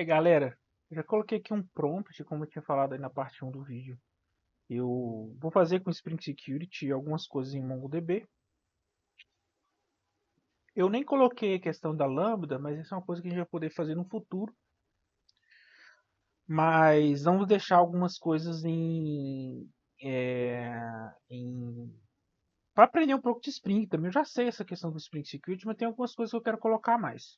Galera, eu já coloquei aqui um prompt, como eu tinha falado aí na parte um do vídeo. Eu vou fazer com Spring Security algumas coisas em MongoDB. Eu nem coloquei a questão da Lambda, mas isso é uma coisa que a gente vai poder fazer no futuro. Mas vamos deixar algumas coisas em para aprender um pouco de Spring também. Eu já sei essa questão do Spring Security, mas tem algumas coisas que eu quero colocar mais.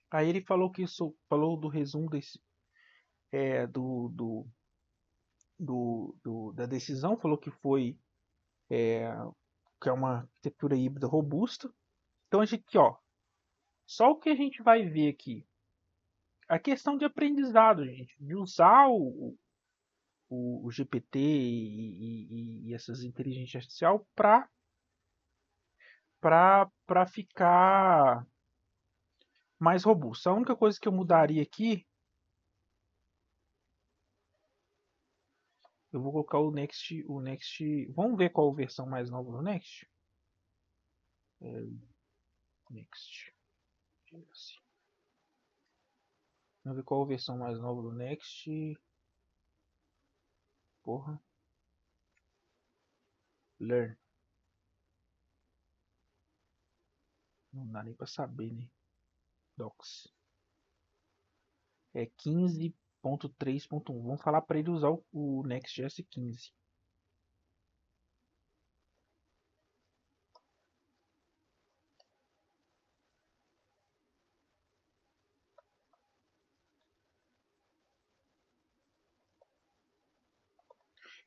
Aí ele falou que isso, falou do resumo desse, é, da decisão, falou que foi que é uma arquitetura híbrida robusta. Então a gente, ó, só o que a gente vai ver aqui, a questão de aprendizado, gente, de usar o GPT e essas inteligências artificial para ficar mais robusto. A única coisa que eu mudaria aqui, eu vou colocar vamos ver qual a versão mais nova do Next. Next. Vamos ver qual a versão mais nova do Next. Porra. Learn. Não dá nem pra saber, né? Docs. É 15.3.1. Vamos falar para ele usar o Next.js 15.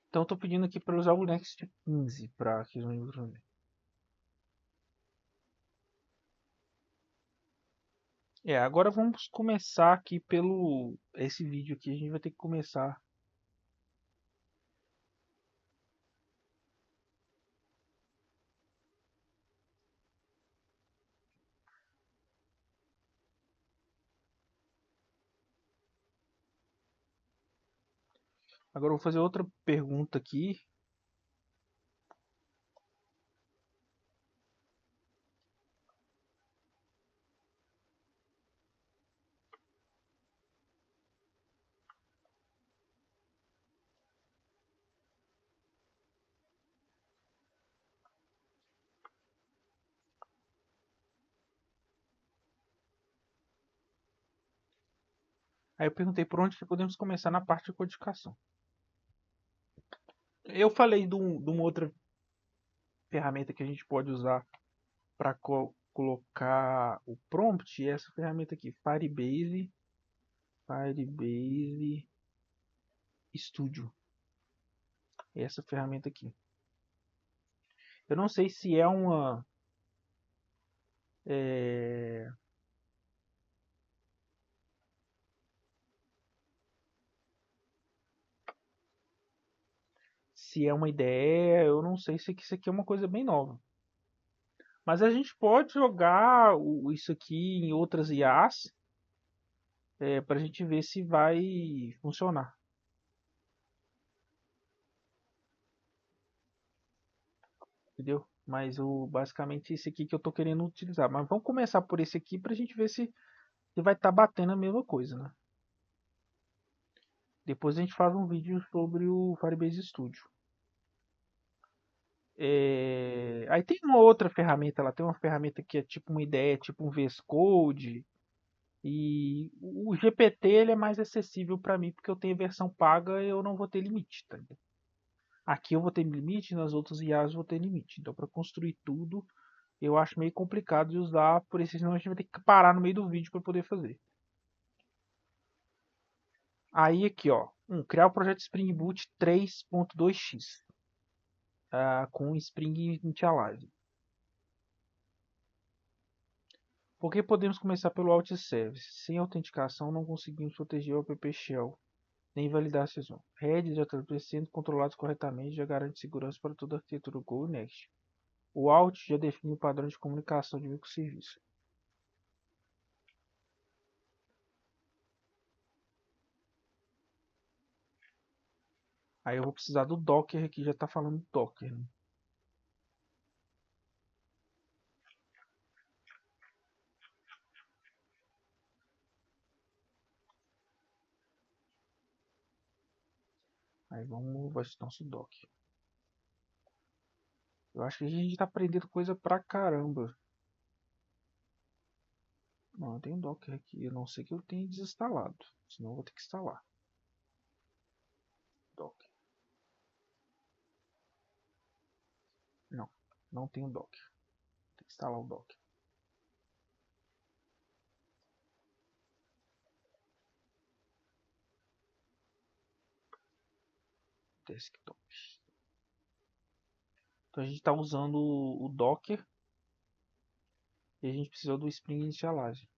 Então estou pedindo aqui para usar o Next 15 para que eles vão. Agora vamos começar aqui pelo esse vídeo aqui, a gente vai ter que começar. Agora eu vou fazer outra pergunta aqui. Aí eu perguntei por onde que podemos começar na parte de codificação. Eu falei de uma outra ferramenta que a gente pode usar para colocar o prompt, e essa ferramenta aqui, Firebase Studio. Essa ferramenta aqui. Eu não sei se é uma é, se é uma ideia, eu não sei se isso aqui é uma coisa bem nova. Mas a gente pode jogar isso aqui em outras IAs para a gente ver se vai funcionar. Entendeu? Mas basicamente esse aqui que eu estou querendo utilizar. Mas vamos começar por esse aqui para a gente ver se vai estar batendo a mesma coisa, né? Depois a gente faz um vídeo sobre o Firebase Studio. Aí tem uma outra ferramenta, ela tem uma ferramenta que é tipo uma ideia, tipo um VS Code. E o GPT ele é mais acessível para mim porque eu tenho versão paga e eu não vou ter limite, tá? Aqui eu vou ter limite, nas outras IAs eu vou ter limite. Então para construir tudo eu acho meio complicado de usar, por isso senão a gente vai ter que parar no meio do vídeo para poder fazer. Aí aqui ó, criar o projeto Spring Boot 3.2x com Spring Initialize. Porque podemos começar pelo Alt Service. Sem autenticação não conseguimos proteger o app shell nem validar a sessão. Redes já sendo controlados corretamente já garante segurança para toda a arquitetura Go e Next. O Alt já define o padrão de comunicação de microserviço. Aí eu vou precisar do Docker aqui, já está falando do Docker. Né? Aí vamos vai estudar nosso doc. Eu acho que a gente tá aprendendo coisa pra caramba. Não, tem um Docker aqui, a não ser que eu tenha desinstalado. Senão eu vou ter que instalar. Docker. Não, não tem o Docker. Tem que instalar o Docker. Desktop. Então a gente está usando o Docker e a gente precisou do Spring Initialize.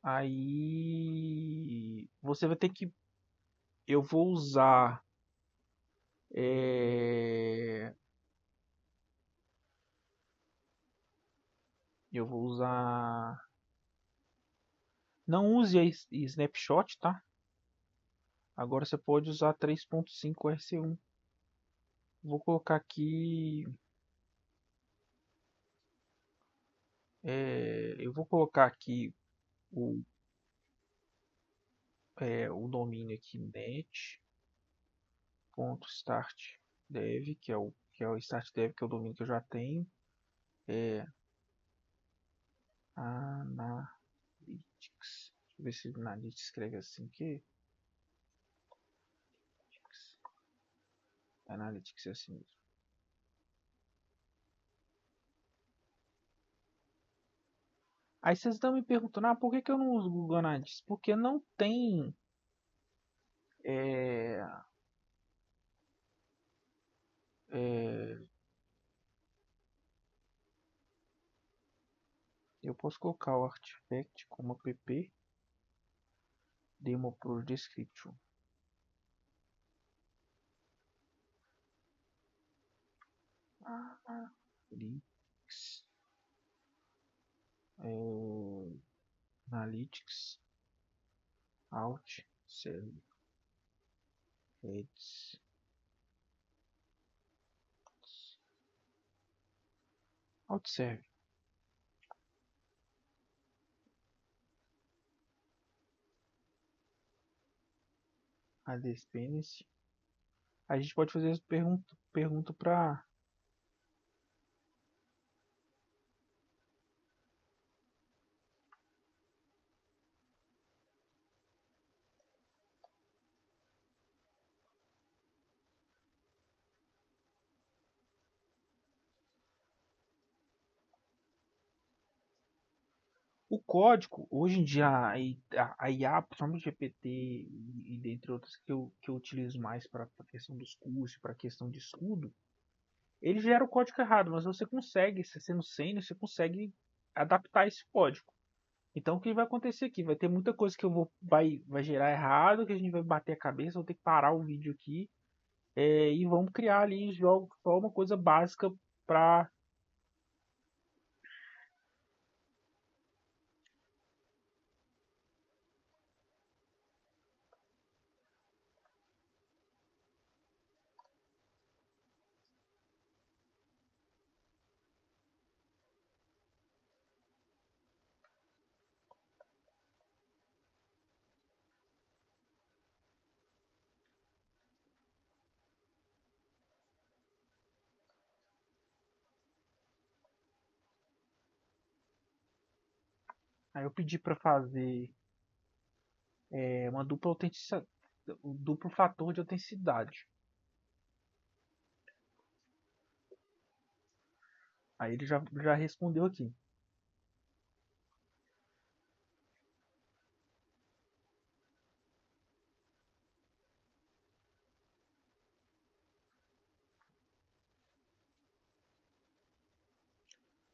Aí você vai ter que. Eu vou usar. é, Eu vou usar. Não use a Snapshot, tá? Agora você pode usar 3.5 RC1. Vou colocar aqui. Eu vou colocar aqui o, o domínio aqui net.startdev, que é o startdev, que é o domínio que eu já tenho. É Analytics. Deixa eu ver se Analytics escreve assim que Analytics é assim mesmo. Aí vocês estão me perguntando, por que eu não uso o Google Analytics? Porque não tem. é, é, eu posso colocar o artifact como app demo pro description. Analytics. é, Analytics. Alt. Serve. Heads. Alt serve. A dependency. A gente pode fazer essa pergunta para. O código, hoje em dia, a IA, principalmente o GPT e dentre outras que eu utilizo mais para a questão dos cursos, para a questão de estudo, ele gera o código errado, mas você consegue, se sendo sênior, você consegue adaptar esse código. Então, o que vai acontecer aqui? Vai ter muita coisa que vai gerar errado, que a gente vai bater a cabeça, vou ter que parar o vídeo aqui e vamos criar ali só uma coisa básica para. Aí eu pedi para fazer uma dupla autenticidade, um duplo fator de autenticidade. Aí ele já respondeu aqui.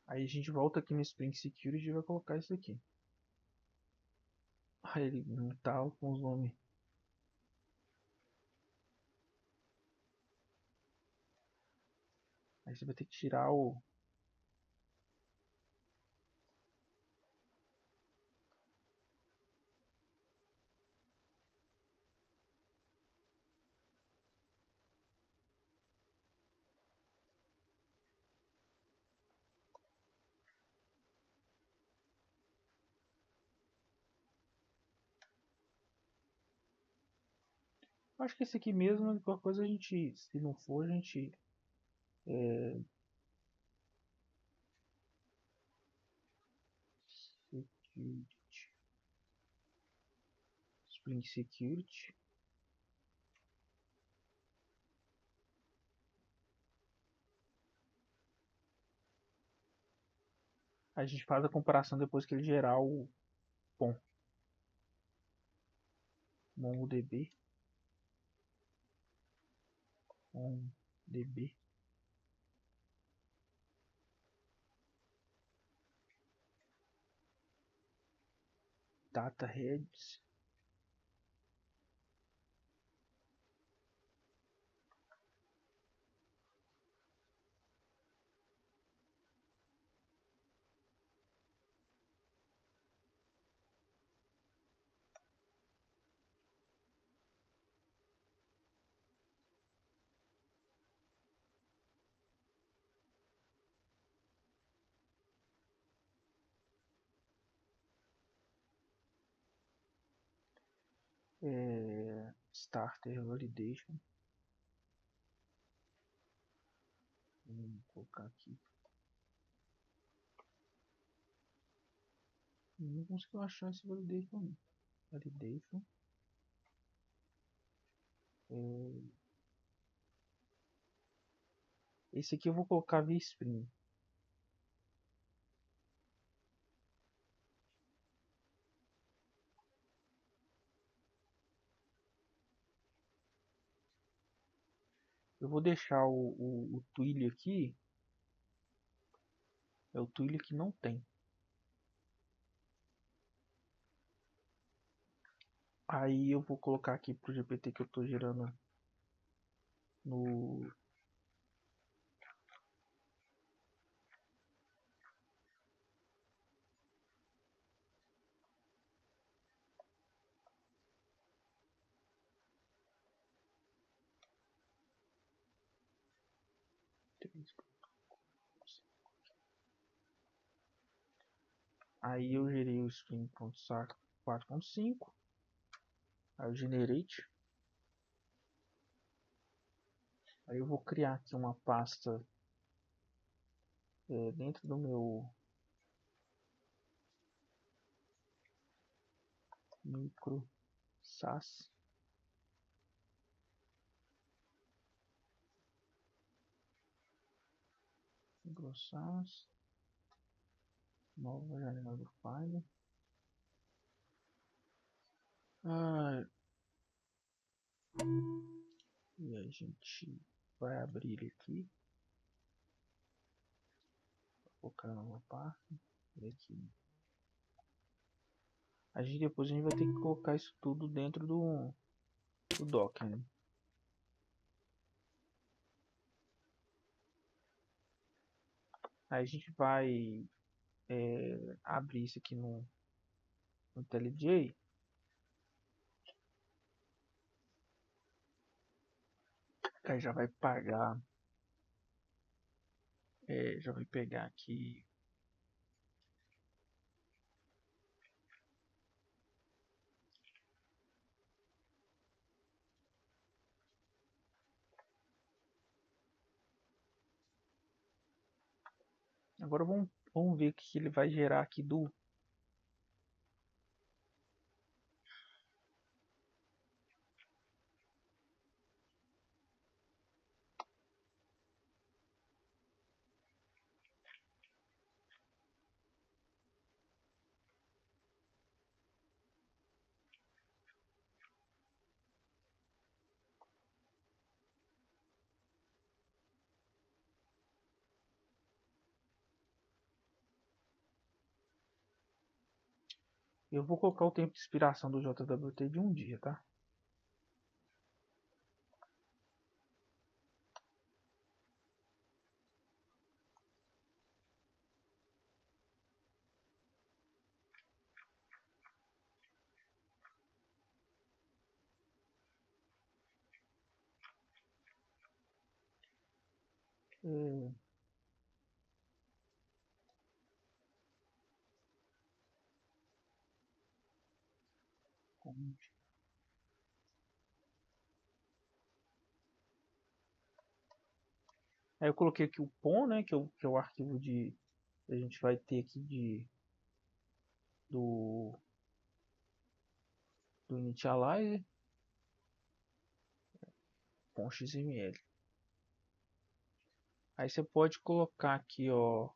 Aí a gente volta aqui no Spring Security e vai colocar isso aqui. Aí ele não tá com os nomes. Aí você vai ter que tirar o. Acho que esse aqui mesmo, qualquer coisa a gente, se não for, a gente security, Spring Security. A gente faz a comparação depois que ele gerar o bom MongoDB, MongoDB, Data Heads. Starter Validation. Vou colocar aqui. Não consigo achar esse validation. Validation. Esse aqui eu vou colocar via Spring. Eu vou deixar o Twilio aqui. É o Twilio que não tem. Aí eu vou colocar aqui pro GPT que eu tô gerando no Aí eu gerei o Spring.sac 4.5. Aí o Generate. Aí eu vou criar aqui uma pasta dentro do meu micro SAS. Micro SAS. Nova janela do File. E a gente vai abrir ele aqui. Vou colocar numa parte. E aqui. Depois a gente vai ter que colocar isso tudo dentro do Docker, né? Aí a gente vai abrir isso aqui no IntelliJ. Aí já vai pagar. Já vai pegar aqui. Agora vamos ver o que ele vai gerar aqui do. Eu vou colocar o tempo de expiração do JWT de um dia, tá? É, Aí eu coloquei aqui o POM, né, que é o arquivo de a gente vai ter aqui do, do initializer, POM XML. Aí você pode colocar aqui, ó,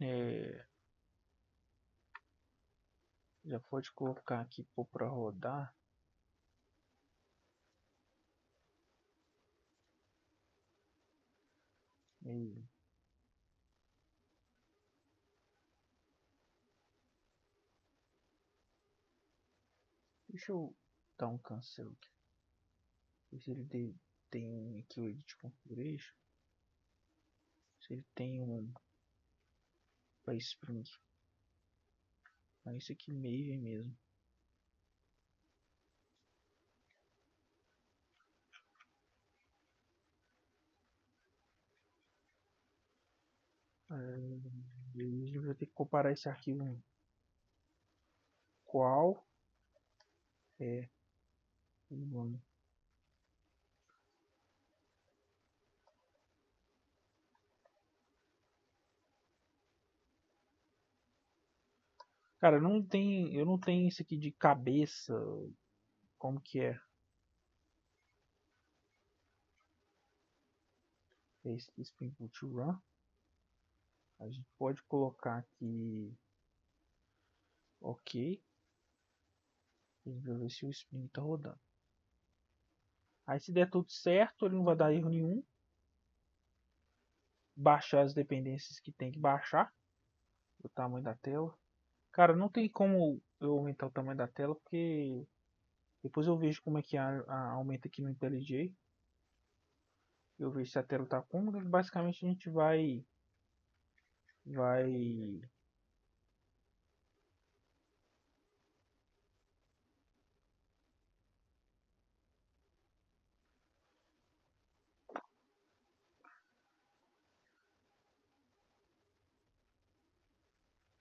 é, já pode colocar aqui para rodar. E deixa eu dar um cancel aqui. Ver se ele tem aqui o Edit Configuration. Se ele tem um para Spring. Mas isso aqui Maven mesmo. E a gente vai ter que comparar esse arquivo qual é o nome. Cara, eu não tenho isso aqui de cabeça. Como que é? Esse Spring Boot Run. A gente pode colocar aqui OK. A gente vai ver se o Spring está rodando. Aí se der tudo certo, ele não vai dar erro nenhum. Baixar as dependências que tem que baixar. O tamanho da tela. Cara, não tem como eu aumentar o tamanho da tela, porque depois eu vejo como é que aumenta aqui no IntelliJ. Eu vejo se a tela tá cômoda. Basicamente a gente vai.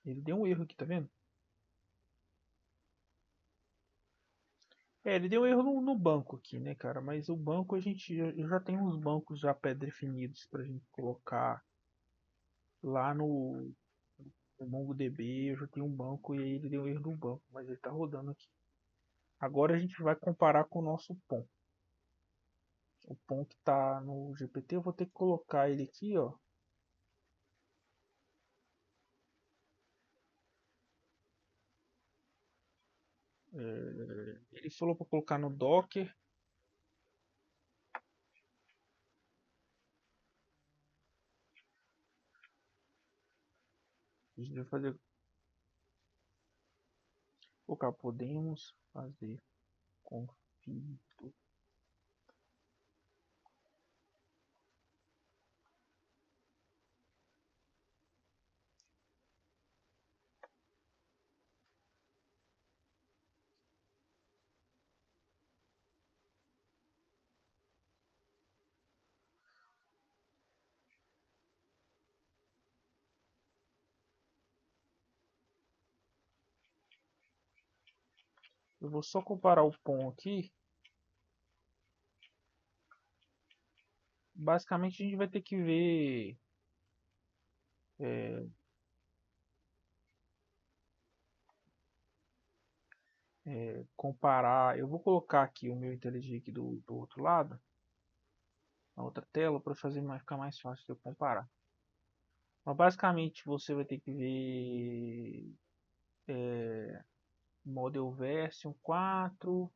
Ele deu um erro aqui, tá vendo? É, ele deu um erro no banco aqui, né, cara? Mas o banco eu já tenho uns bancos já pré-definidos pra gente colocar lá no MongoDB. Eu já tenho um banco e aí ele deu um erro no banco, mas ele tá rodando aqui. Agora a gente vai comparar com o nosso POM. O POM que tá no GPT, eu vou ter que colocar ele aqui, ó. Ele falou para colocar no Docker. A gente vai fazer. Colocar, podemos fazer config. Eu vou só comparar o POM aqui. Basicamente a gente vai ter que ver. é, Comparar. Eu vou colocar aqui o meu IntelliJ aqui do outro lado, na outra tela, para ficar mais fácil de eu comparar. Mas basicamente você vai ter que ver Model Version 4,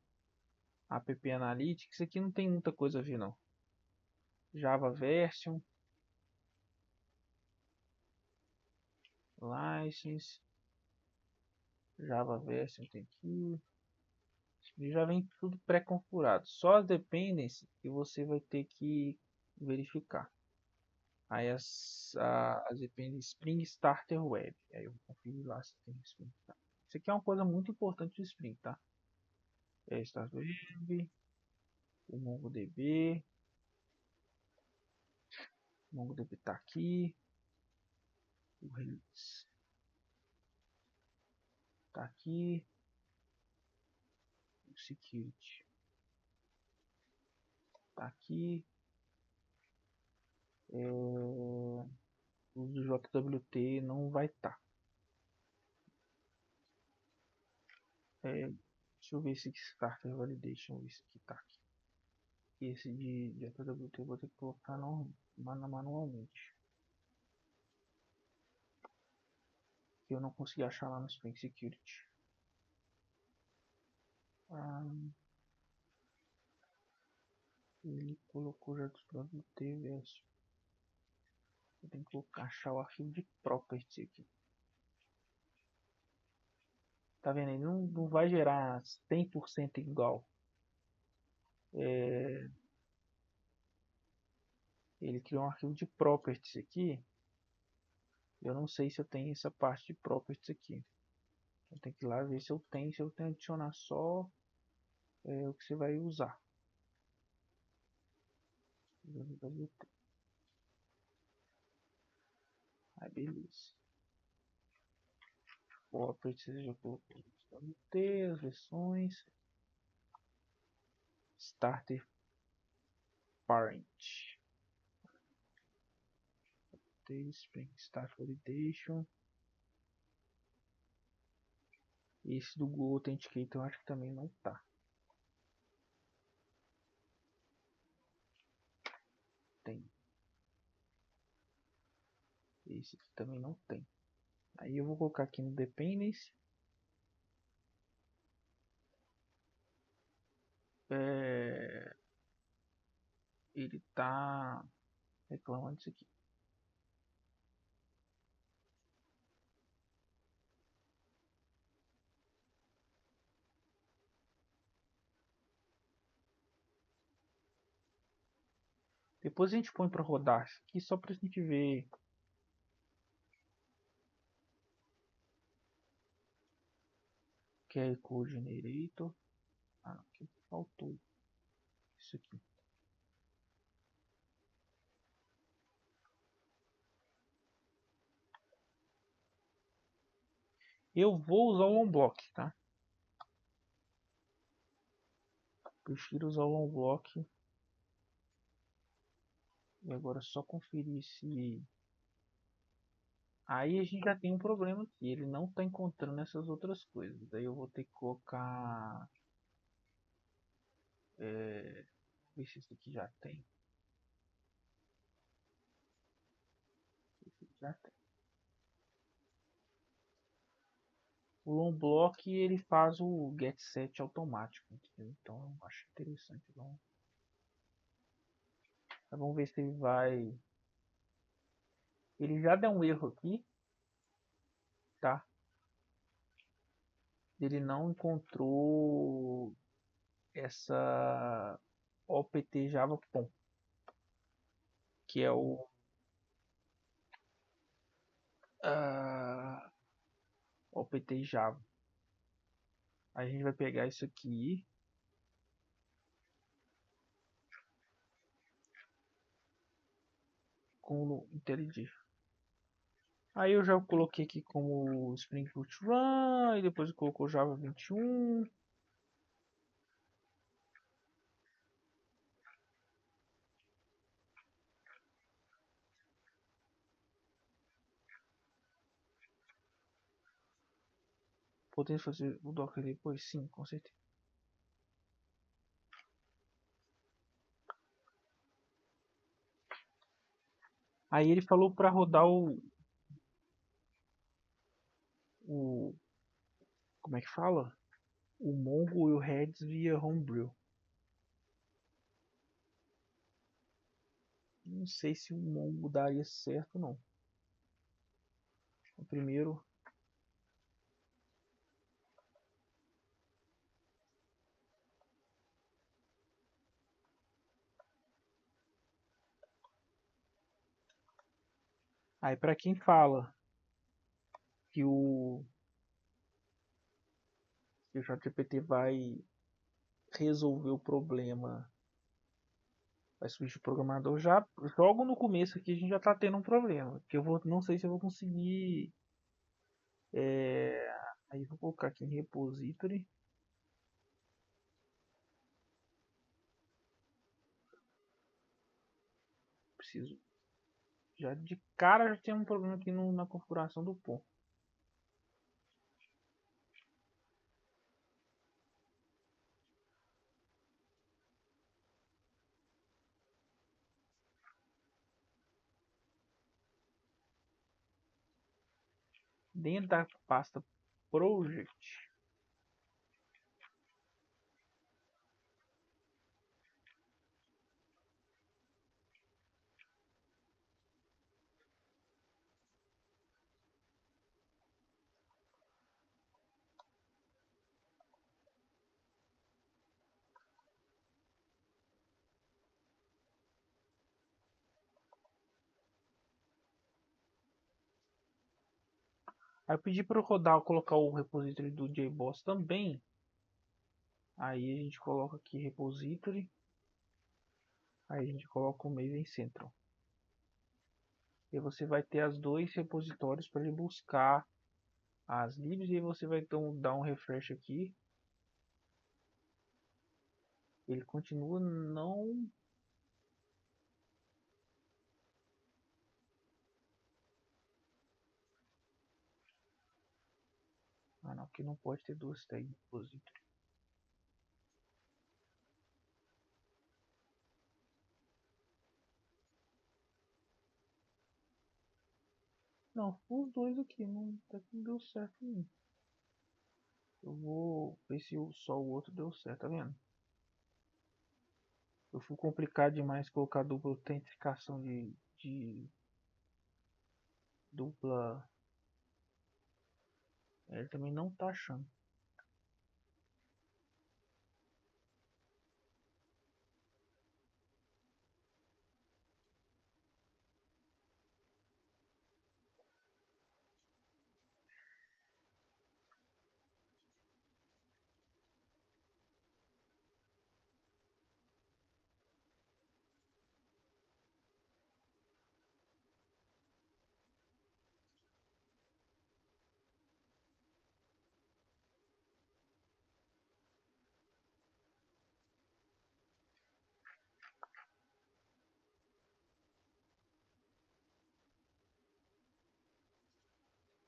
App Analytics. Isso aqui não tem muita coisa a ver não. Java Version, License, Java Version tem aqui. E já vem tudo pré-configurado. Só as dependências que você vai ter que verificar. Aí as dependências Spring Starter Web. Aí eu vou conferir lá se tem Spring Starter. Isso aqui é uma coisa muito importante do Spring, tá? É Starter Web, o MongoDB. O MongoDB tá aqui. O Redis tá aqui. O Security. tá aqui. O uso JWT não vai estar. Deixa eu ver esse Starter Validation, esse que tá aqui. Esse de JWT eu vou ter que colocar manualmente. Que eu não consegui achar lá no Spring Security. Ele colocou JWT versus. Eu tenho que achar o arquivo de property aqui. Tá vendo? Ele não vai gerar 100% igual. Ele criou um arquivo de properties aqui. Eu não sei se eu tenho essa parte de properties aqui. Eu tenho que ir lá ver se eu tenho. Se eu tenho que adicionar só o que você vai usar. Aí beleza. Properties já coloquei. As versões. Starter Parent. Spring Start Validation. Esse do Google Authenticator eu acho que também não tá. Tem. Esse aqui também não tem. Aí eu vou colocar aqui no Dependency. Ele tá reclamando disso aqui. Depois a gente põe para rodar isso aqui só pra gente ver. QR Code Generator. Aqui faltou isso aqui. Eu vou usar o OnBlock, tá? Prefiro usar o OnBlock. E agora é só conferir se... Aí a gente já tem um problema aqui. Ele não tá encontrando essas outras coisas. Daí eu vou ter que colocar... ver se esse aqui já tem. Esse aqui já tem. O OnBlock ele faz o get set automático. Entendeu? Então eu acho interessante. Vamos ver se ele vai... Ele já deu um erro aqui, tá? Ele não encontrou essa OPT Java POM, que é o OPT Java. A gente vai pegar isso aqui com o IntelliJ. Aí eu já coloquei aqui como Spring Boot Run, e depois colocou Java 21. Podemos fazer o Docker depois? Sim, com certeza. Aí ele falou para rodar o... Como é que fala? O Mongo e o Redis via Homebrew. Não sei se o Mongo daria certo não. O primeiro... Aí para quem fala que que o ChatGPT vai resolver o problema, vai substituir o programador, já logo no começo aqui a gente já está tendo um problema, que eu não sei se eu vou conseguir, aí vou colocar aqui em repository, preciso. Já de cara já tem um problema aqui na configuração do pom. Dentro da pasta Project, aí eu pedi para rodar, colocar o repository do JBoss também. Aí a gente coloca aqui repository. Aí a gente coloca o Maven Central. E você vai ter os dois repositórios para ele buscar as libs. E aí você vai então dar um refresh aqui. Ele continua não. Ah não, aqui não pode ter duas tags repository. Não, os dois aqui não, até que não deu certo não. Eu vou ver se só o outro deu certo, tá vendo? Eu fui complicado demais colocar dupla autentificação de dupla. Ele também não tá achando.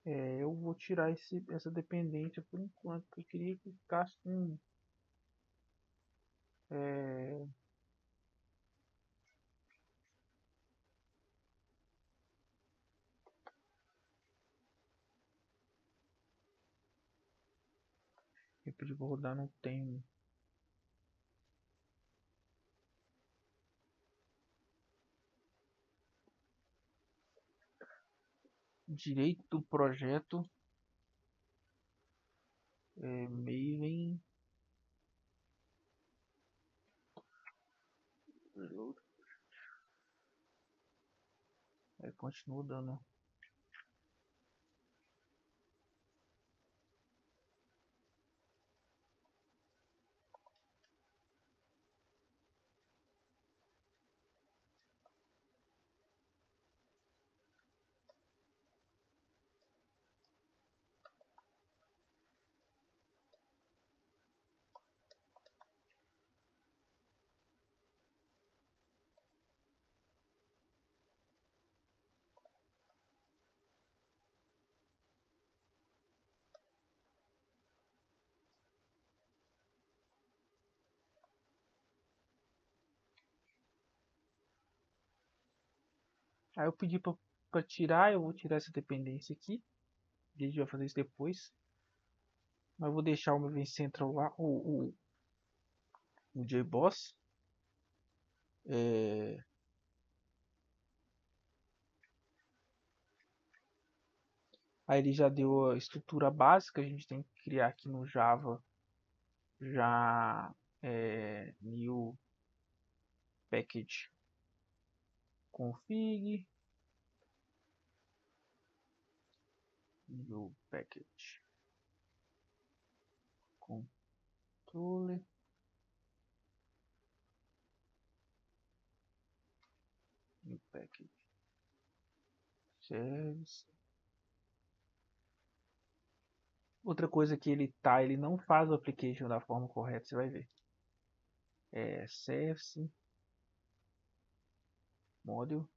Eu vou tirar essa dependência por enquanto. Eu queria que ficasse com. É, eu pedi pra rodar, não tem. Direito do projeto. Maven. Continua dando. Aí eu pedi pra tirar. Eu vou tirar essa dependência aqui. A gente vai fazer isso depois. Mas eu vou deixar o Maven Central lá. O JBoss. É, aí ele já deu a estrutura básica. A gente tem que criar aqui no Java já new package config, new package controller, new package service. Outra coisa que ele não faz o application da forma correta, você vai ver. Service Model.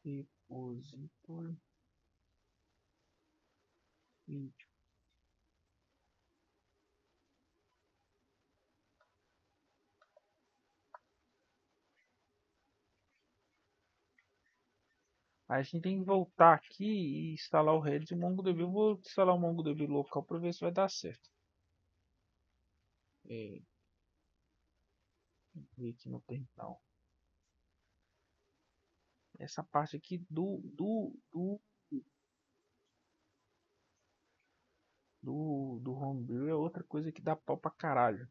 Repositor. Vídeo. Aí a gente tem que voltar aqui e instalar o Redis e o MongoDB. Eu vou instalar o MongoDB local para ver se vai dar certo. É, ver aqui no terminal. Essa parte aqui do Homebrew é outra coisa que dá pau pra caralho.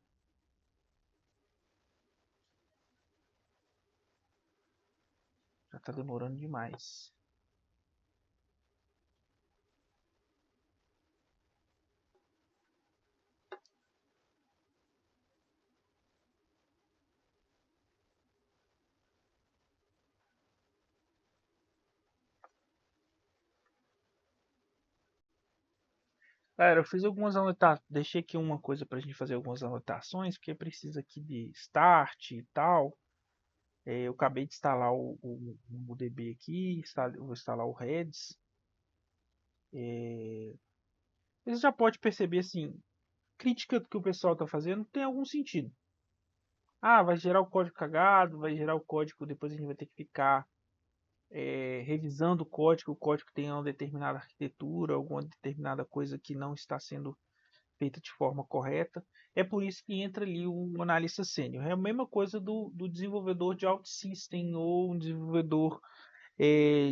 Já tá demorando demais. Galera, eu fiz algumas anotações. Deixei aqui uma coisa pra gente fazer algumas anotações, porque precisa aqui de start e tal. Eu acabei de instalar o DB aqui, vou instalar o Redis. Você já pode perceber assim, crítica que o pessoal está fazendo tem algum sentido. Ah, vai gerar o código cagado, vai gerar o código, depois a gente vai ter que ficar revisando o código tem uma determinada arquitetura, alguma determinada coisa que não está sendo feita de forma correta. É por isso que entra ali o analista sênior. É a mesma coisa do desenvolvedor de OutSystem ou um desenvolvedor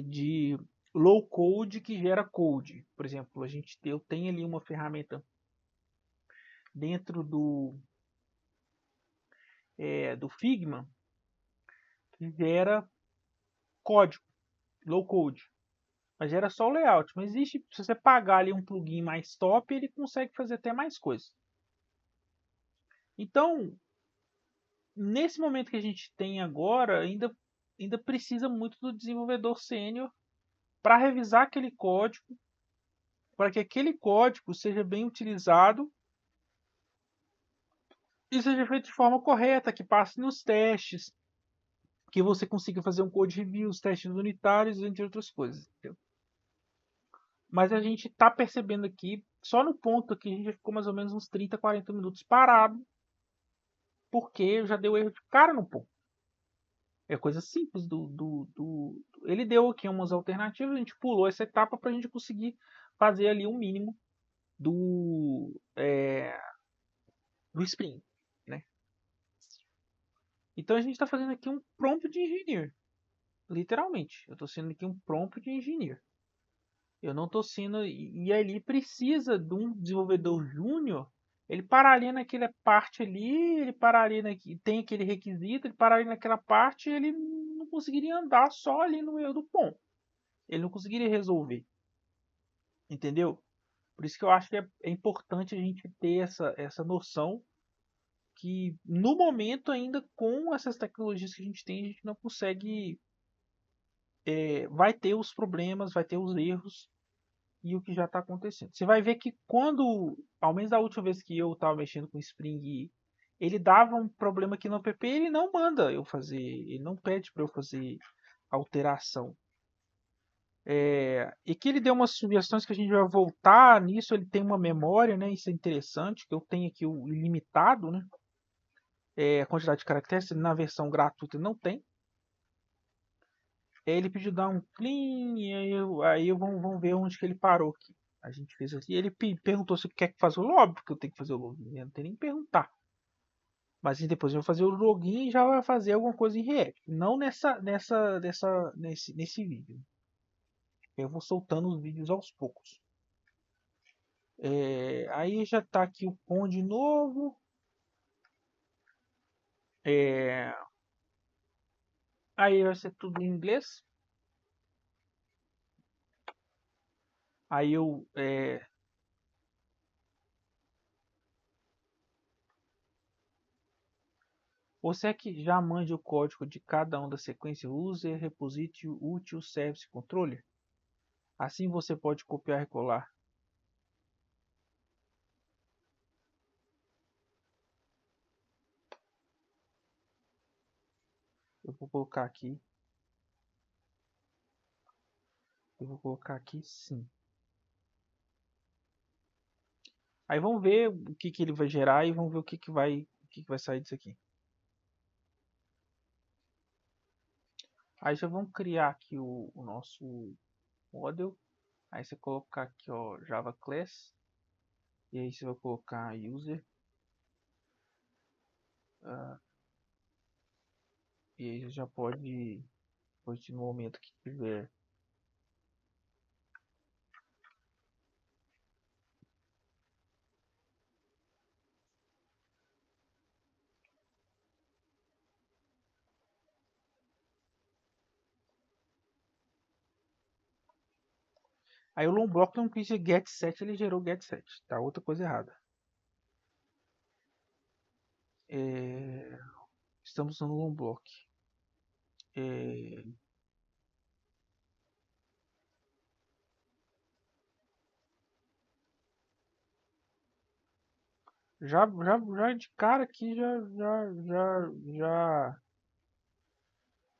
de low code que gera code. Por exemplo, eu tenho ali uma ferramenta dentro do Figma que gera código, low code. Mas gera só o layout. Mas existe, se você pagar ali um plugin mais top, ele consegue fazer até mais coisas. Então, nesse momento que a gente tem agora, ainda precisa muito do desenvolvedor sênior para revisar aquele código, para que aquele código seja bem utilizado e seja feito de forma correta, que passe nos testes, que você consiga fazer um code review, os testes unitários, entre outras coisas. Entendeu? Mas a gente está percebendo aqui, só no ponto aqui, a gente ficou mais ou menos uns 30, 40 minutos parado, porque já deu erro de cara no ponto. É coisa simples Ele deu aqui umas alternativas, a gente pulou essa etapa para a gente conseguir fazer ali um mínimo do Spring, né? Então a gente está fazendo aqui um prompt de engineer, literalmente. Eu estou sendo aqui um prompt de engineer. Eu não estou sendo. E ali precisa de um desenvolvedor júnior. Ele pararia naquela parte ali, ele pararia tem aquele requisito, ele pararia naquela parte e ele não conseguiria andar só ali no meio do ponto. Ele não conseguiria resolver. Entendeu? Por isso que eu acho que é importante a gente ter essa noção que no momento ainda com essas tecnologias que a gente tem, a gente não consegue. Vai ter os problemas, vai ter os erros e o que já está acontecendo. Você vai ver que quando, ao menos da última vez que eu estava mexendo com Spring, ele dava um problema aqui no app, ele não manda eu fazer, ele não pede para eu fazer alteração. E que ele deu umas sugestões que a gente vai voltar nisso, ele tem uma memória, né? Isso é interessante, que eu tenho aqui o ilimitado, né? A quantidade de caracteres, na versão gratuita não tem. Ele pediu dar um clean, e aí vamos ver onde que ele parou aqui. A gente fez aqui. Ele perguntou se quer que faça o login, porque eu tenho que fazer o login. Eu não tem nem que perguntar. Mas depois eu vou fazer o login e já vai fazer alguma coisa em React. Não nesse vídeo. Eu vou soltando os vídeos aos poucos. Aí já está aqui o POM de novo. É, aí vai ser tudo em inglês. Aí você é que já manja o código de cada um da sequência user, repository, util, service, controller? Assim você pode copiar e colar. Eu vou colocar aqui. Eu vou colocar aqui sim. Aí vamos ver o que que ele vai gerar e vamos ver o que que vai sair disso aqui. Aí já vamos criar aqui o nosso model. Aí você colocar aqui, ó, Java Class. E aí você vai colocar user. ah, e aí você já pode, depois no momento que tiver. Aí o long block não quis get set, ele gerou get set. Tá outra coisa errada. É, estamos usando o long block. É, já de cara aqui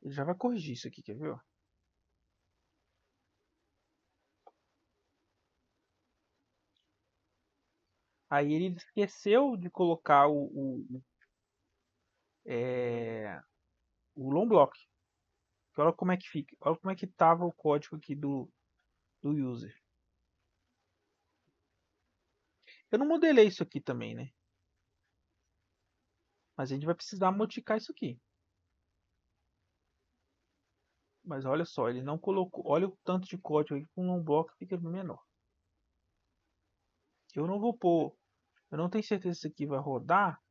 já vai corrigir isso aqui, quer ver? Ó? Aí ele esqueceu de colocar é, o long block. Olha como é que fica. Olha como é que tava o código aqui do user. Eu não modelei isso aqui também, né? Mas a gente vai precisar modificar isso aqui. Mas olha só, ele não colocou. Olha o tanto de código aqui com um long block fica menor. Eu não vou pôr. Eu não tenho certeza se isso aqui vai rodar.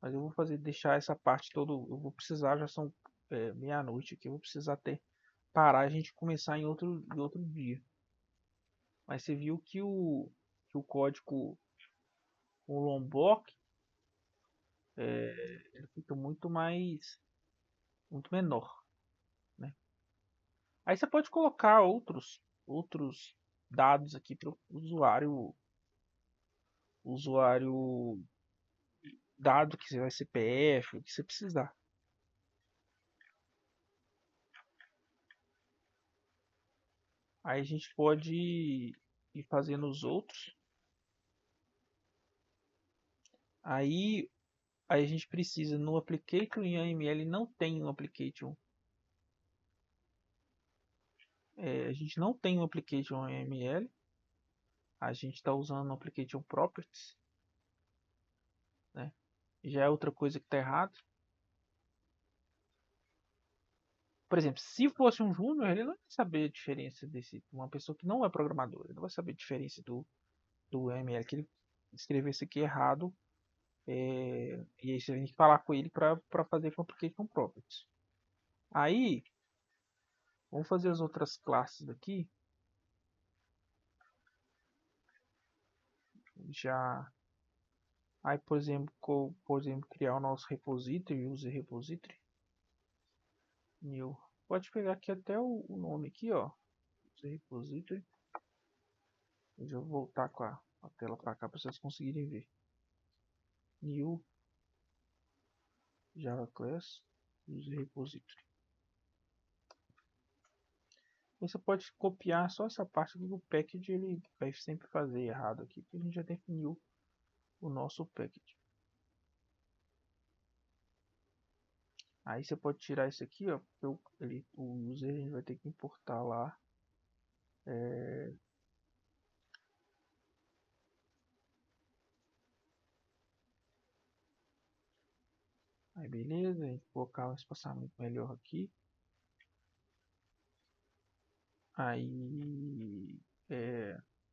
Mas eu vou deixar essa parte toda. Eu vou precisar, já são meia-noite aqui. Eu vou precisar até parar e a gente começar em outro dia. Mas você viu que o código, o long block, ele fica muito menor, né? Aí você pode colocar outros dados aqui para o usuário dado que vai CPF, o que você precisar. Aí a gente pode ir fazendo os outros. Aí, aí a gente precisa no application em AML não tem um application. A gente não tem um application em AML. A gente está usando o application properties, né? Já é outra coisa que está errado. Por exemplo, se fosse um júnior, ele não vai saber a diferença desse. Uma pessoa que não é programador, ele não vai saber a diferença do AML, que ele escreveu isso aqui errado. E aí você tem que falar com ele para fazer com application properties. Aí, vamos fazer as outras classes aqui. Já. Aí, por exemplo, criar o nosso repository, user repository. New. Pode pegar aqui até o nome aqui, ó. User repository. Deixa eu voltar com a tela para cá para vocês conseguirem ver. New Java Class User Repository. Você pode copiar só essa parte do package, ele vai sempre fazer errado aqui, porque a gente já definiu o nosso package. Aí você pode tirar isso aqui, ó, porque o user a gente vai ter que importar lá. Aí beleza, a gente colocar um espaçamento melhor aqui. Aí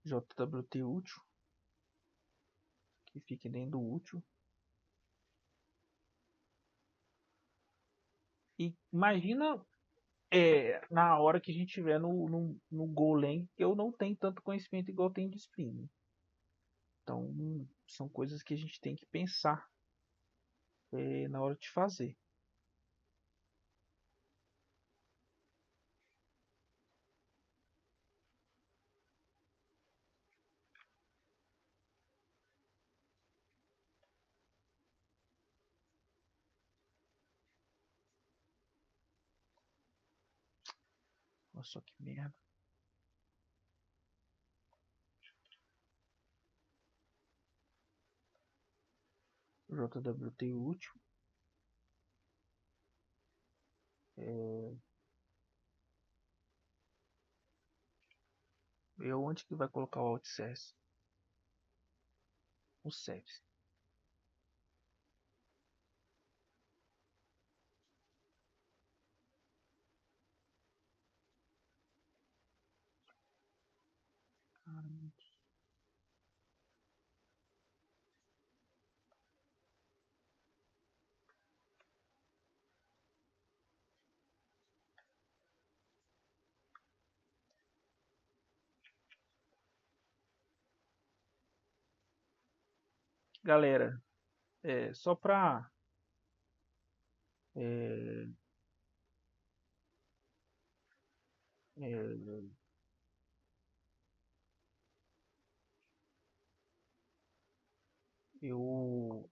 JWT útil, que fique dentro do útil. E imagina na hora que a gente tiver no Golang, eu não tenho tanto conhecimento igual eu tenho de Spring. Então, são coisas que a gente tem que pensar na hora de fazer. Olha só que merda. JWT útil. E onde que vai colocar o OutService? O service. Galera, só pra é, é, eu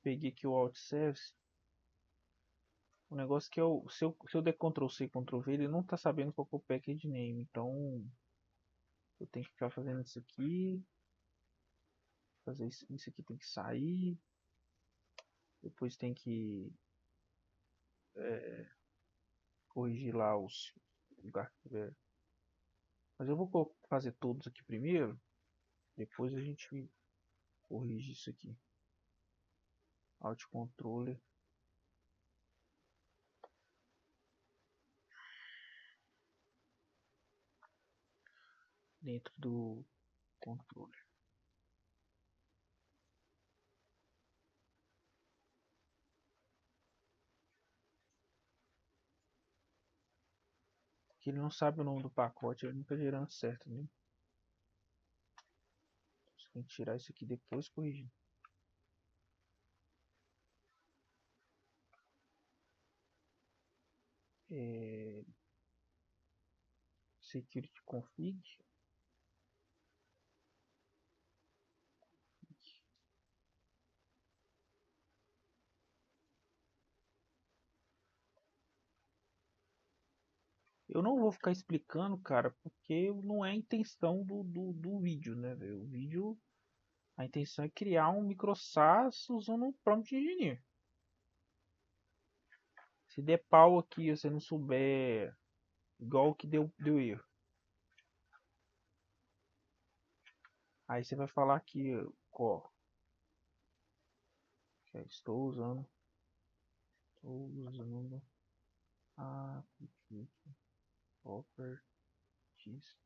peguei aqui o OutService. O negócio que se eu der Ctrl+C, Ctrl+V, ele não tá sabendo qual que é o package name. Então, eu tenho que ficar fazendo isso aqui. Fazer isso aqui tem que sair. Depois tem que corrigir lá os lugares que tiver. Mas eu vou fazer todos aqui primeiro. Depois a gente corrige isso aqui. Alt Controller. Dentro do controller. Porque ele não sabe o nome do pacote, ele nunca gerando certo, né? Você tem que tirar isso aqui depois e corrigir. Security config. Eu não vou ficar explicando, cara, porque não é a intenção do vídeo, né, velho? O vídeo, a intenção é criar um microsas usando um prompt engineer. Se der pau aqui e você não souber, igual o que deu erro. Aí você vai falar que, ó, estou usando a properties.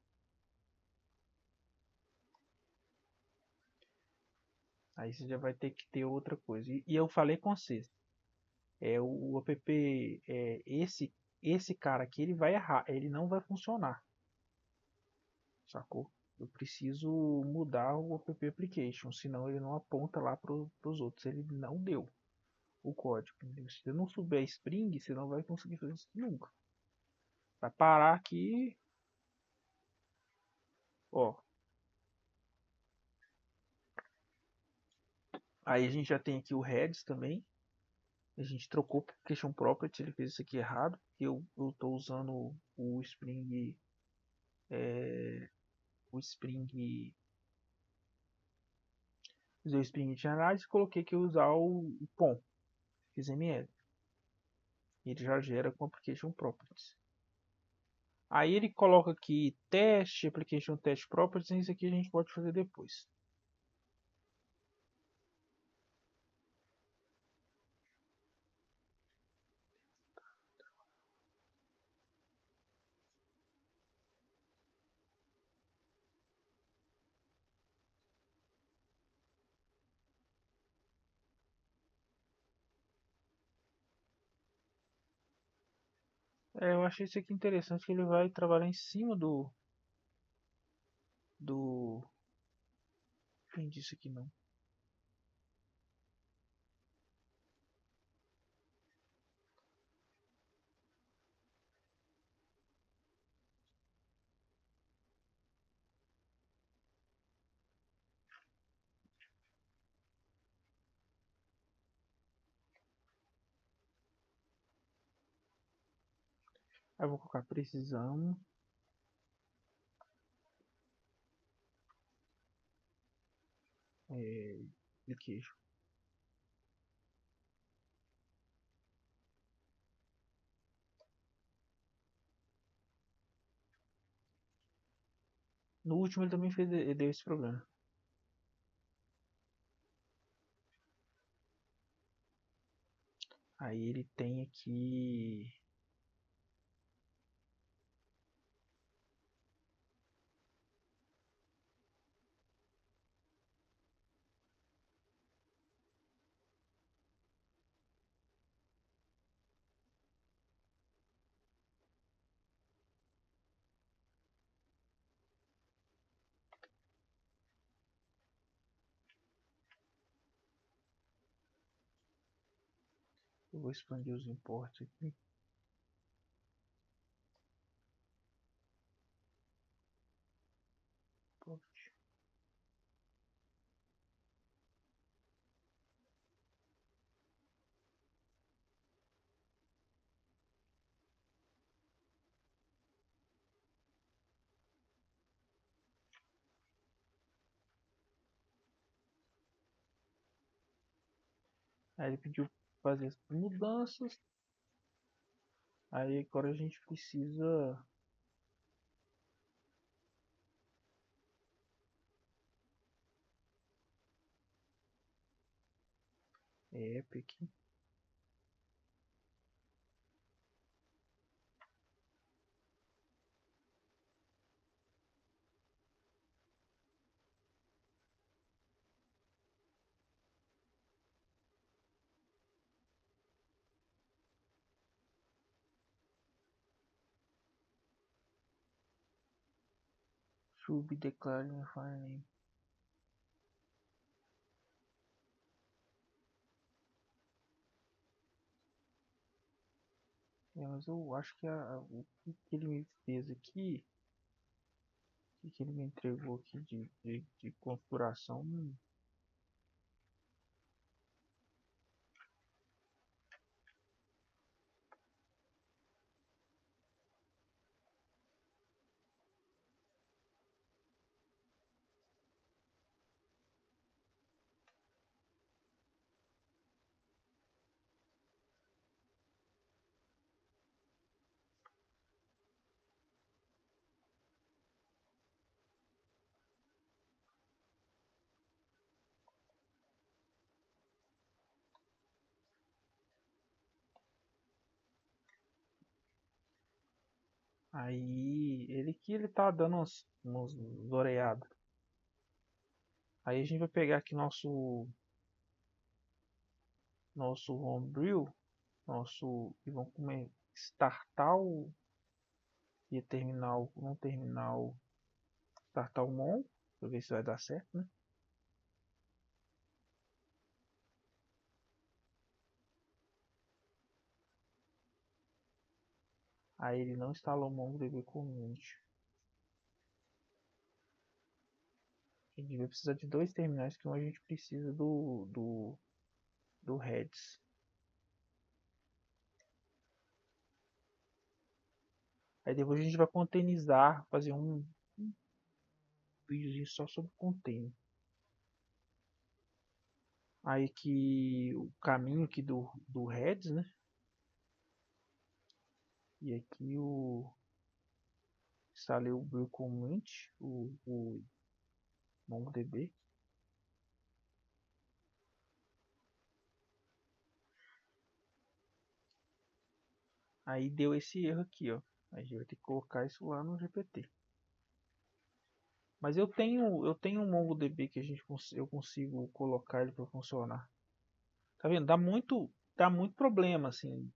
Aí você já vai ter que ter outra coisa. E eu falei com vocês, o app, esse cara aqui, ele vai errar, ele não vai funcionar, sacou? Eu preciso mudar o app application, senão ele não aponta lá para os outros. Ele não deu o código. Entendeu? Se você não souber Spring, você não vai conseguir fazer isso nunca. Vai parar aqui, ó. Aí a gente já tem aqui o Redis também. A gente trocou para application property, ele fez isso aqui errado. Eu tô usando o Spring, usei o Spring de análise e coloquei que eu usar o POM, XML. Ele já gera com application properties. Aí ele coloca aqui teste, application test properties, e isso aqui a gente pode fazer depois. Eu achei isso aqui interessante, que ele vai trabalhar em cima do... Quem disse aqui não? Aí eu vou colocar precisamos de queijo. No último ele também fez, ele deu esse problema. Aí ele tem aqui. Eu vou expandir os importes aqui. Aí ele pediu fazer as mudanças. Aí agora a gente precisa. Epic. Should be declared in file name. Mas eu acho que o que ele me fez aqui, o que ele me entregou aqui de configuração, aí ele tá dando uns oreados. Aí a gente vai pegar aqui nosso homebrew, e vamos startar e terminal, no terminal, startar o mon, pra ver se vai dar certo, né? Aí ele não instalou o MongoDB Community. A gente vai precisar de dois terminais, que um a gente precisa do Redis. Aí depois a gente vai containerizar, fazer um videozinho só sobre container. Aí que o caminho aqui do Redis, né? E aqui instalei o Brew Community, o MongoDB. Aí deu esse erro aqui, ó. A gente vai ter que colocar isso lá no GPT. Mas eu tenho um MongoDB que eu consigo colocar ele para funcionar. Tá vendo? Dá muito problema assim.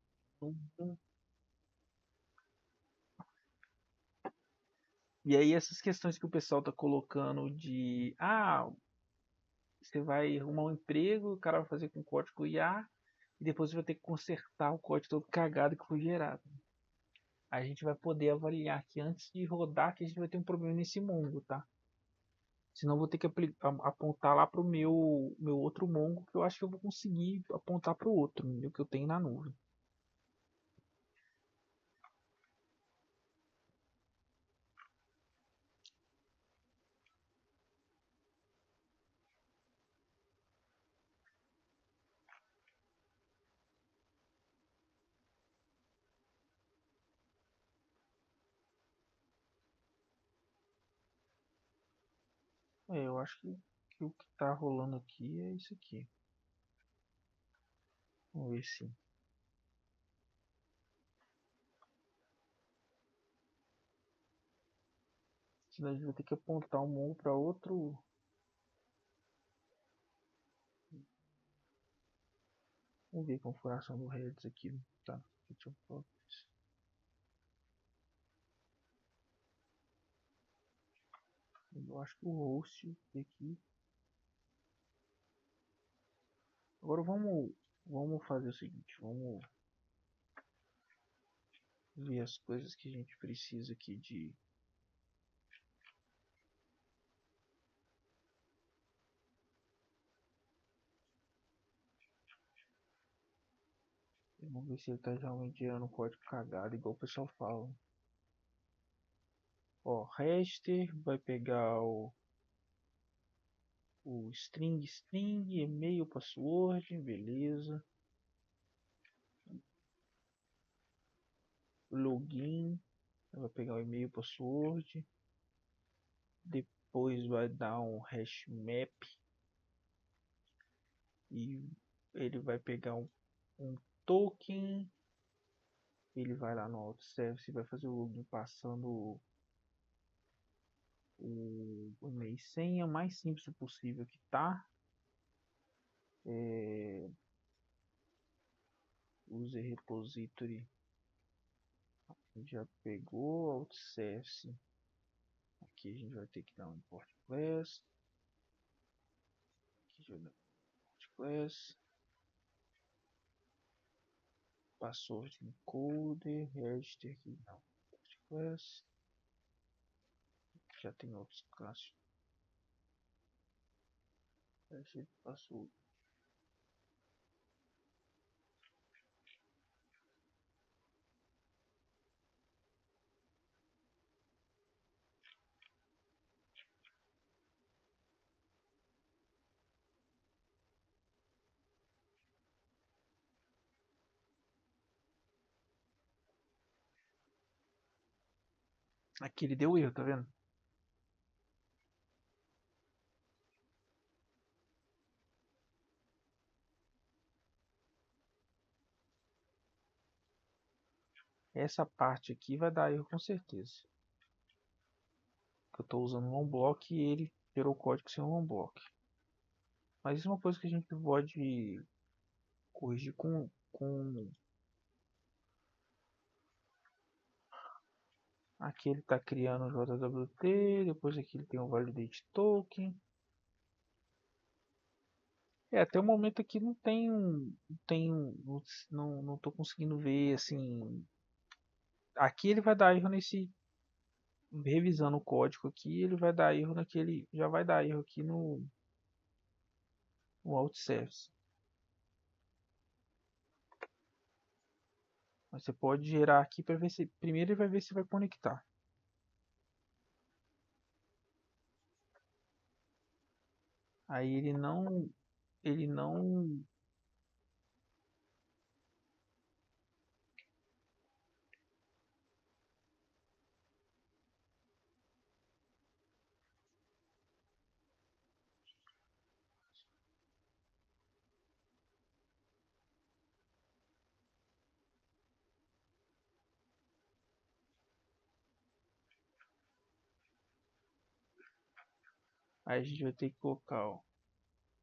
E aí essas questões que o pessoal tá colocando de você vai arrumar um emprego, o cara vai fazer com código IA e depois você vai ter que consertar o código todo cagado que foi gerado. A gente vai poder avaliar que antes de rodar que a gente vai ter um problema nesse Mongo, tá? Senão eu vou ter que apontar lá pro meu outro Mongo, que eu acho que eu vou conseguir apontar pro outro, o que eu tenho na nuvem. Eu acho que o que tá rolando aqui é isso aqui. Vamos ver se. Senão a gente vai ter que apontar um mongo para outro. Vamos ver a configuração do Redis aqui. Tá. Deixa eu... Eu acho que o host aqui. Agora vamos fazer o seguinte. Vamos ver as coisas que a gente precisa aqui de. Vamos ver se ele tá realmente gerando um código cagado, igual o pessoal fala. Ó, Raster vai pegar o string, e-mail, password, beleza. Login, vai pegar o e-mail, password. Depois vai dar um hash map e ele vai pegar um token. Ele vai lá no auto service e vai fazer o login passando o e-mail e senha mais simples possível que tá. User repository já pegou auto service. Aqui a gente vai ter que dar um import class. Aqui já dá import class. Password encoder, register aqui não. Import class. Já tem outros classes. Password. Aqui ele deu erro, tá vendo? Essa parte aqui vai dar erro com certeza. Eu estou usando um onblock e ele gerou o código sem um onblock. Mas isso é uma coisa que a gente pode corrigir com... Aqui ele está criando o JWT, depois aqui ele tem o validate token. Até o momento aqui não tô conseguindo ver assim. Aqui ele vai dar erro nesse, revisando o código aqui, ele vai dar erro naquele, já vai dar erro aqui no OutService. Mas você pode gerar aqui para ver se primeiro ele vai ver se vai conectar. Aí ele não Aí a gente vai ter que colocar, ó,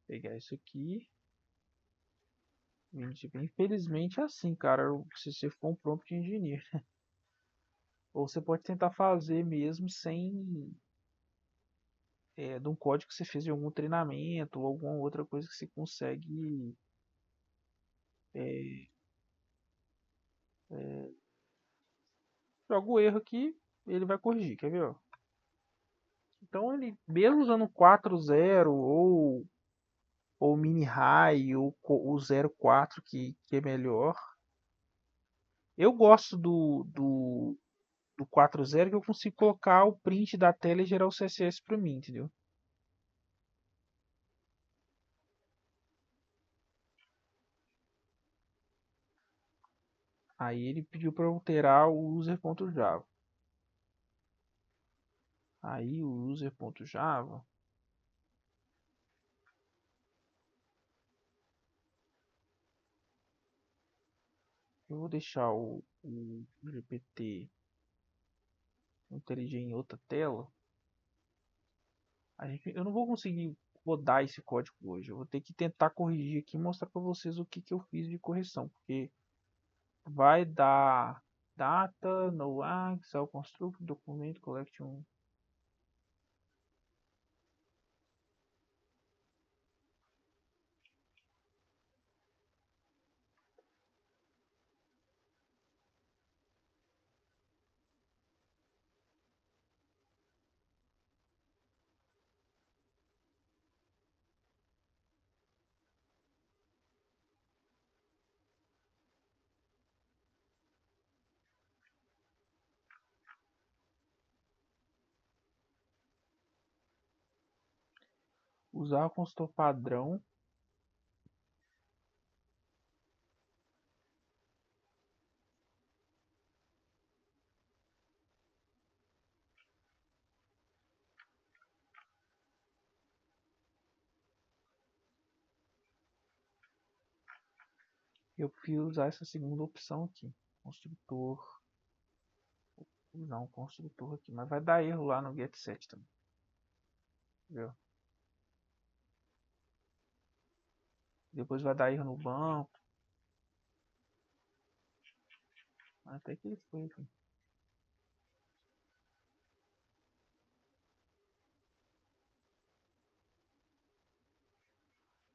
pegar isso aqui. Infelizmente é assim, cara, se você for um prompt engineer. Ou você pode tentar fazer mesmo sem de um código que você fez em algum treinamento ou alguma outra coisa que você consegue é, joga o erro aqui, ele vai corrigir, quer ver? Ó? Então ele, mesmo usando 4.0 ou mini high ou o 0.4 que é melhor, eu gosto do 4.0 que eu consigo colocar o print da tela e gerar o CSS para mim, entendeu? Aí ele pediu para eu alterar o user.java. Aí o user.java Eu vou deixar o GPT inteligente em outra tela. Eu não vou conseguir rodar esse código hoje. Eu vou ter que tentar corrigir aqui e mostrar para vocês o que, que eu fiz de correção. Porque vai dar data, no Excel construct, documento, collection. Usar o consultor padrão. Eu prefiro usar essa segunda opção aqui. Construtor. Não, construtor aqui. Mas vai dar erro lá no getset também. Viu? Depois vai dar erro no banco. Até que ele foi, enfim.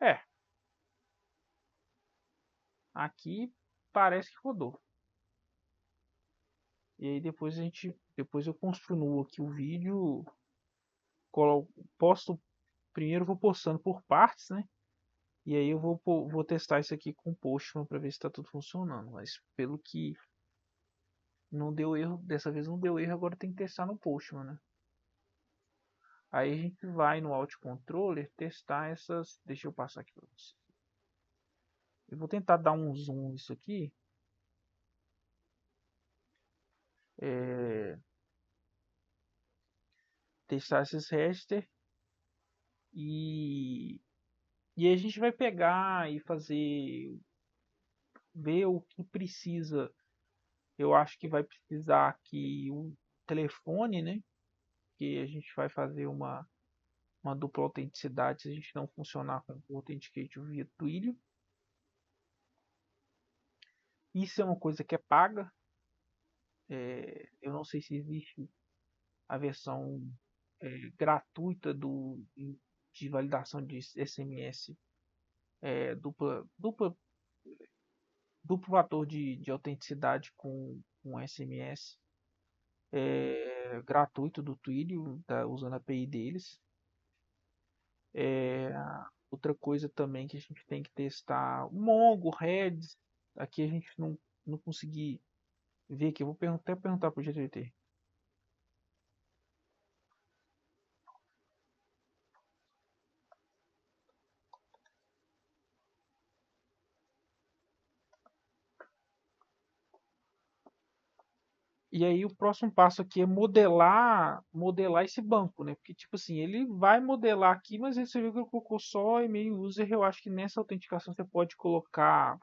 É, aqui parece que rodou. E aí depois eu construo aqui o vídeo, posto, primeiro vou postando por partes, né? E aí eu vou testar isso aqui com o Postman para ver se está tudo funcionando. Mas pelo que não deu erro, dessa vez não deu erro, agora tem que testar no Postman, né? Aí a gente vai no Alt Controller testar essas. Deixa eu passar aqui para vocês. Eu vou tentar dar um zoom nisso aqui. É, testar esses raster e e aí a gente vai pegar e fazer ver o que precisa. Eu acho que vai precisar aqui um telefone, né? Que a gente vai fazer uma dupla autenticidade se a gente não funcionar com o Authenticate via Twilio. Isso é uma coisa que é paga. Eu não sei se existe a versão gratuita de validação de SMS, duplo fator de autenticidade com SMS gratuito do Twilio, tá, usando a API deles. É, outra coisa também que a gente tem que testar, o Mongo, Redis, aqui a gente não consegui ver aqui, eu vou até perguntar para o GTT. E aí o próximo passo aqui é modelar esse banco, né? Porque tipo assim, ele vai modelar aqui, mas você viu que ele colocou só e-mail user. Eu acho que nessa autenticação você pode colocar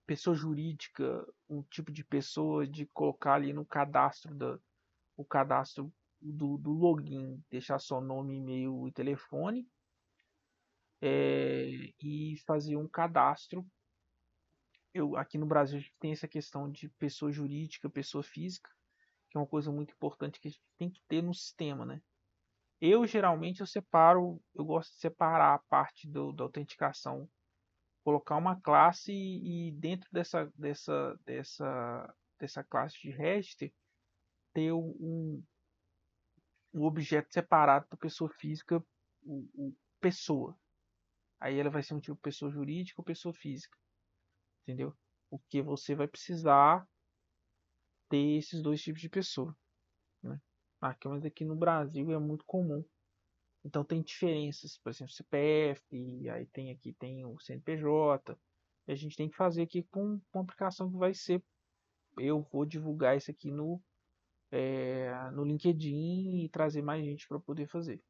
pessoa jurídica, um tipo de pessoa, de colocar ali no cadastro o cadastro do login, deixar só nome, e-mail e telefone, e fazer um cadastro. Aqui no Brasil a gente tem essa questão de pessoa jurídica, pessoa física, que é uma coisa muito importante que a gente tem que ter no sistema, né? Eu geralmente eu gosto de separar a parte da autenticação, colocar uma classe e dentro dessa classe de register ter um objeto separado da pessoa física, o pessoa. Aí ela vai ser um tipo pessoa jurídica ou pessoa física, entendeu? Porque você vai precisar ter esses dois tipos de pessoa, né? Mas aqui no Brasil é muito comum. Então tem diferenças, por exemplo, CPF, e aí tem o CNPJ. E a gente tem que fazer aqui com uma aplicação que vai ser. Eu vou divulgar isso aqui no LinkedIn e trazer mais gente para poder fazer.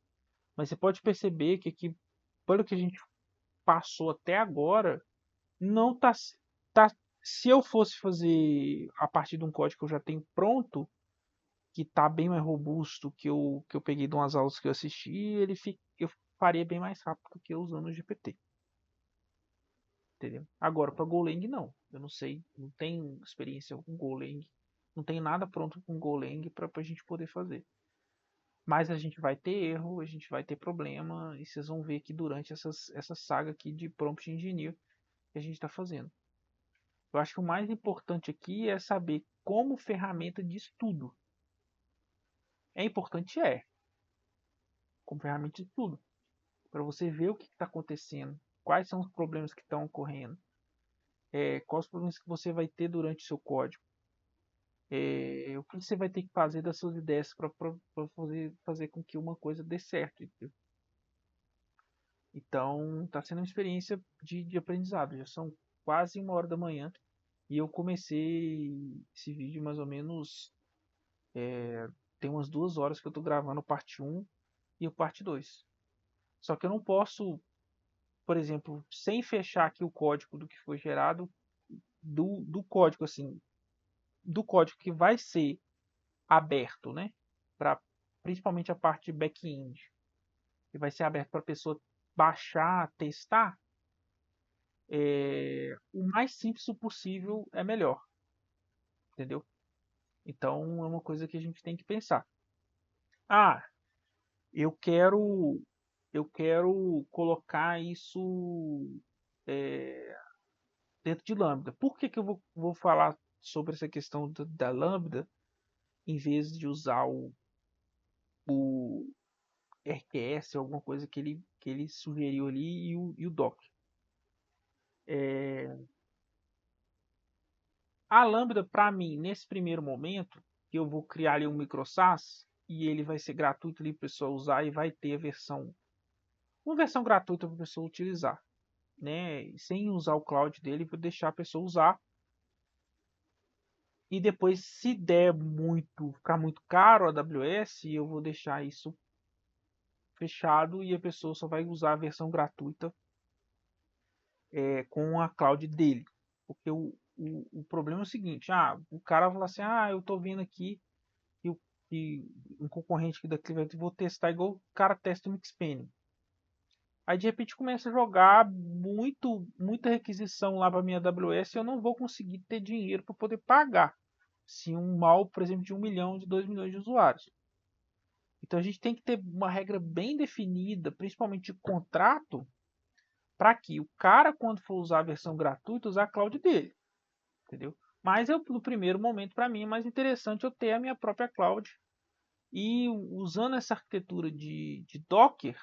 Mas você pode perceber que aqui, pelo que a gente passou até agora, não tá, tá Se eu fosse fazer a partir de um código que eu já tenho pronto, que está bem mais robusto, que eu peguei de umas aulas que eu assisti, eu faria bem mais rápido que usando o GPT. Entendeu? Agora, para Golang, não. Eu não sei, não tenho experiência com Golang. Não tem nada pronto com Golang para a gente poder fazer. Mas a gente vai ter erro, a gente vai ter problema, e vocês vão ver que durante essa saga aqui de Prompt Engineer que a gente está fazendo. Eu acho que o mais importante aqui é saber como ferramenta de estudo. É importante, como ferramenta de estudo, para você ver o que está acontecendo, quais são os problemas que estão ocorrendo, quais os problemas que você vai ter durante o seu código, o que você vai ter que fazer das suas ideias para fazer com que uma coisa dê certo. Entendeu? Então, está sendo uma experiência de aprendizado. Já são quase 1 hora da manhã e eu comecei esse vídeo mais ou menos. Tem umas 2 horas que eu estou gravando a parte 1 e a parte 2. Só que eu não posso, por exemplo, sem fechar aqui o código do que foi gerado, do código assim, do código que vai ser aberto, né? Para principalmente a parte de back-end, que vai ser aberto para a pessoa baixar, testar. O mais simples possível é melhor, entendeu? Então é uma coisa que a gente tem que pensar. Ah, eu quero colocar isso é, dentro de Lambda. Por que eu vou falar sobre essa questão da Lambda em vez de usar o RQS, alguma coisa que ele sugeriu ali e o Docker? É, a Lambda, para mim, nesse primeiro momento, que eu vou criar ali um microsas e ele vai ser gratuito ali para o pessoal usar e vai ter uma versão gratuita para a pessoa utilizar, né? Sem usar o cloud dele, vou deixar a pessoa usar. E depois, se ficar muito caro a AWS, eu vou deixar isso fechado e a pessoa só vai usar a versão gratuita com a cloud dele. Porque o problema é o seguinte, o cara fala assim, eu tô vendo aqui que um concorrente aqui da Cleveland, vou testar igual o cara testa no Xpanium. Aí de repente começa a jogar muita requisição lá para minha AWS e eu não vou conseguir ter dinheiro para poder pagar. Se um mal, por exemplo, de 1 milhão, de 2 milhões de usuários. Então a gente tem que ter uma regra bem definida, principalmente de contrato, para que o cara, quando for usar a versão gratuita, usar a cloud dele. Entendeu? Mas no primeiro momento, para mim, é mais interessante eu ter a minha própria cloud. E usando essa arquitetura de Docker,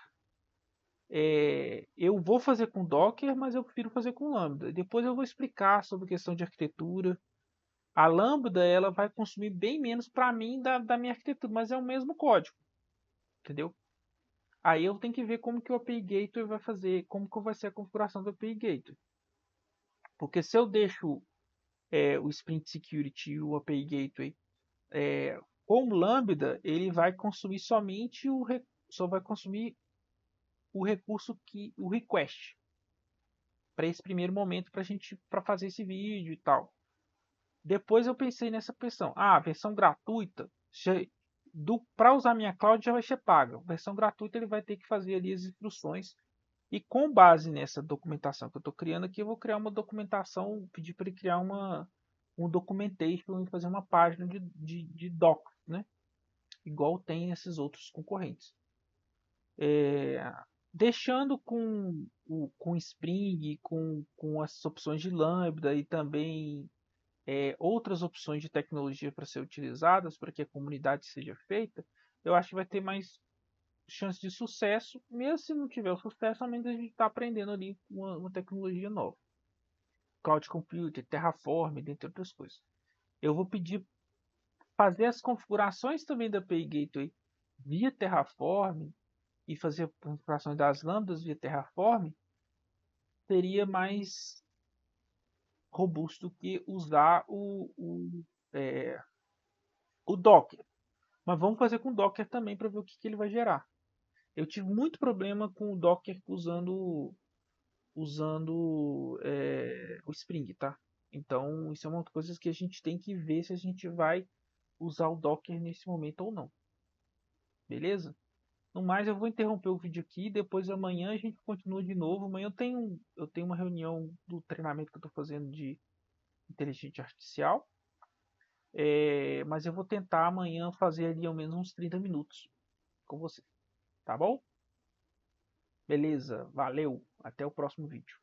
eu vou fazer com Docker, mas eu prefiro fazer com Lambda. Depois eu vou explicar sobre questão de arquitetura. A Lambda ela vai consumir bem menos para mim da minha arquitetura, mas é o mesmo código, entendeu? Aí eu tenho que ver como que o API Gateway vai fazer, como que vai ser a configuração do API Gateway. Porque se eu deixo o Sprint Security e o API Gateway com o Lambda, ele vai consumir só vai consumir o recurso o request para esse primeiro momento para fazer esse vídeo e tal. Depois eu pensei nessa versão. A versão gratuita para usar minha cloud já vai ser paga. A versão gratuita ele vai ter que fazer ali as instruções e com base nessa documentação que eu estou criando aqui, eu vou criar uma documentação, pedir para ele criar um documentation e fazer uma página de doc, né? Igual tem esses outros concorrentes. Deixando com Spring, com as opções de Lambda e também outras opções de tecnologia para ser utilizadas para que a comunidade seja feita, eu acho que vai ter mais chance de sucesso, mesmo se não tiver o sucesso, ao menos a gente está aprendendo ali uma tecnologia nova. Cloud Computing, Terraform, dentre outras coisas. Eu vou pedir fazer as configurações também da API Gateway via Terraform e fazer a configuração das lambdas via Terraform seria mais robusto que usar o Docker. Mas vamos fazer com o Docker também para ver o que ele vai gerar. Eu tive muito problema com o Docker usando o Spring, tá? Então, isso é uma coisa que a gente tem que ver se a gente vai usar o Docker nesse momento ou não. Beleza? No mais, eu vou interromper o vídeo aqui. Depois, amanhã, a gente continua de novo. Amanhã eu tenho uma reunião do treinamento que eu estou fazendo de inteligência artificial. Mas eu vou tentar amanhã fazer ali ao menos uns 30 minutos com você. Tá bom? Beleza, valeu. Até o próximo vídeo.